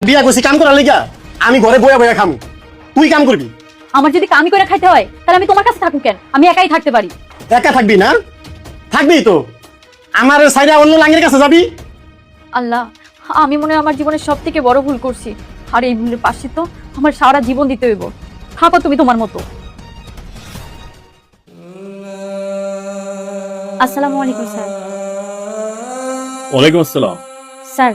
বিয়া করছি কাম করার লিগা? আমি ঘরে বয়া বয়া খামু, তুই কাম করবি? আমার যদি কামই করে খাইতে হয় তাহলে আমি তোমার কাছে থাকুক কেন? আমি একাই থাকতে পারি। একা থাকবি না? থাকবি তো। আমার সাইডে অন্য লাঙ্গের কাছে যাবি? আল্লাহ, আমি মনে হয় আমার জীবনের সব থেকে বড় ভুল করছি, আর এই ভুলের পাশে তো আমার সারা জীবন দিতে হইব। থাকো তুমি তোমার মতো। আসসালামু আলাইকুম স্যার। ওয়ালাইকুম আসসালাম। স্যার,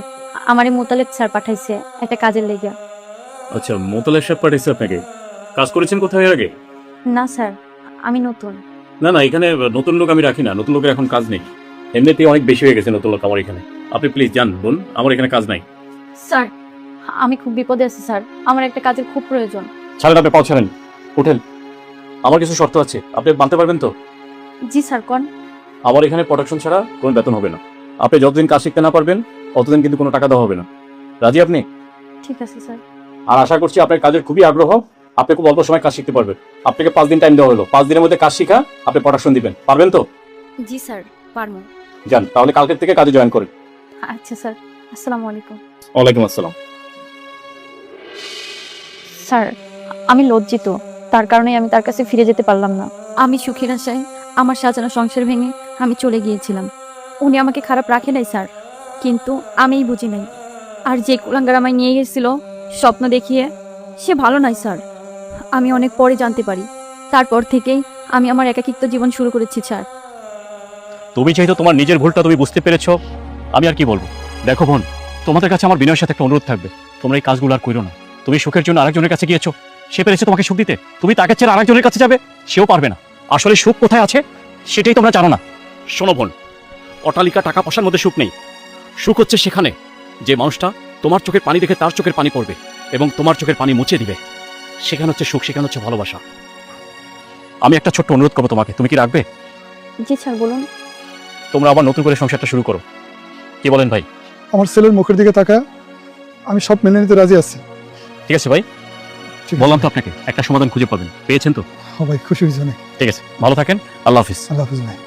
আমার এই মোতালেব স্যার পাঠাইছে একটা কাজের লেগে। আচ্ছা, মোতালেব সাহেব পাঠিয়েছে আপনাকে? কাজ করেছেন কোথায় এর আগে? না স্যার, আমি নতুন। না না, এখানে নতুন লোক আমি রাখি না, নতুন লোকের এখন কাজ নেই। এমনিতেই অনেক বেশি হয়ে গেছে নতুন লোক আমার এখানে। আপনি প্লিজ যান বোন, আমার এখানে কাজ নাই। স্যার, আমি খুব বিপদে আছি স্যার, আমার একটা কাজের খুব প্রয়োজন। ছাড়েন, আপনি পাও ছাড়েন, উঠেন। আমার কিছু শর্ত আছে, আপনি মানতে পারবেন তো? জি স্যার, কোন? আমার এখানে প্রোডাকশন ছাড়া কোনো বেতন হবে না। আপনি যতদিন কাজ শিখতে না পারবেন ততদিন কিন্তু কোনো টাকা দেওয়া হবে না। রাজি আপনি? ঠিক আছে স্যার। আর আশা করছি আপনার কাজের খুবই আগ্রহ, আপনি খুব অল্প সময় কাজ শিখতে পারবেন। আপনাকে 5 দিন টাইম দেওয়া হলো, 5 দিনের মধ্যে কাজ শিখা আপনি প্রোডাকশন দিবেন, পারবেন তো? জি স্যার, পারবো। যান তাহলে কালকের থেকে কাজে জয়েন করেন। আচ্ছা স্যার, আসসালামু আলাইকুম। ওয়ালাইকুম আসসালাম। স্যার, আমি লজ্জিত, তার কারণেই আমি তার কাছে ফিরে যেতে পারলাম না। আমি সুখের আশায় আমার সাজানো সংসার ভেঙে আমি চলে গিয়েছিলাম। উনি আমাকে খারাপ রাখে নাই স্যার, কিন্তু আমিই বুঝি নাই। আর যে কুলাঙ্গার আমায় নিয়ে গেছিল স্বপ্ন দেখিয়ে, সে ভালো নাই স্যার। আমি অনেক পরে জানতে পারি, তারপর থেকেই আমি আমার একাকিত্ব জীবন শুরু করেছি স্যার। তুমি যেহেতু তোমার নিজের ভুলটা তুমি বুঝতে পেরেছো, আমি আর কি বলবো। দেখো বোন, তোমাদের কাছে আমার বিনয়ের সাথে একটা অনুরোধ থাকবে, তোমরা এই কাজগুলো আর করো না। তুমি সুখের জন্য আরেকজনের কাছে গিয়েছো, সে পেরেছে তোমাকে সুখ দিতে, তুমি তাকে ছেড়ে আরেকজনের কাছে যাবে, সেও পারবে না। আসলে সুখ কোথায় আছে সেটাই তোমরা জানো না। শোনো বোন, অট্টালিকা টাকা পয়সার মধ্যে সুখ নেই। সুখ হচ্ছে সেখানে যে মানুষটা তোমার চোখের পানি দেখে তার চোখের পানি পড়বে এবং তোমার চোখের পানি মুছে দিবে, সেখানে হচ্ছে সুখ, সেখানে হচ্ছে ভালোবাসা। আমি একটা ছোট্ট অনুরোধ করবো তোমাকে, তুমি কি রাখবে? জি স্যার, বলুন। তোমরা আবার নতুন করে সংসারটা শুরু করো, কি বলেন ভাই? আমার ছেলের মুখের দিকে তাকা, আমি সব মেনে নিতে রাজি আছি। ঠিক আছে ভাই, ঠিক আছে। বললাম তো আপনাকে একটা সমাধান খুঁজে পাবেন, পেয়েছেন তো? হ্যাঁ ভাই, খুশি হয়েছে অনেক। ঠিক আছে, ভালো থাকেন, আল্লাহ হাফিজ। আল্লাহ হাফিজ ভাই।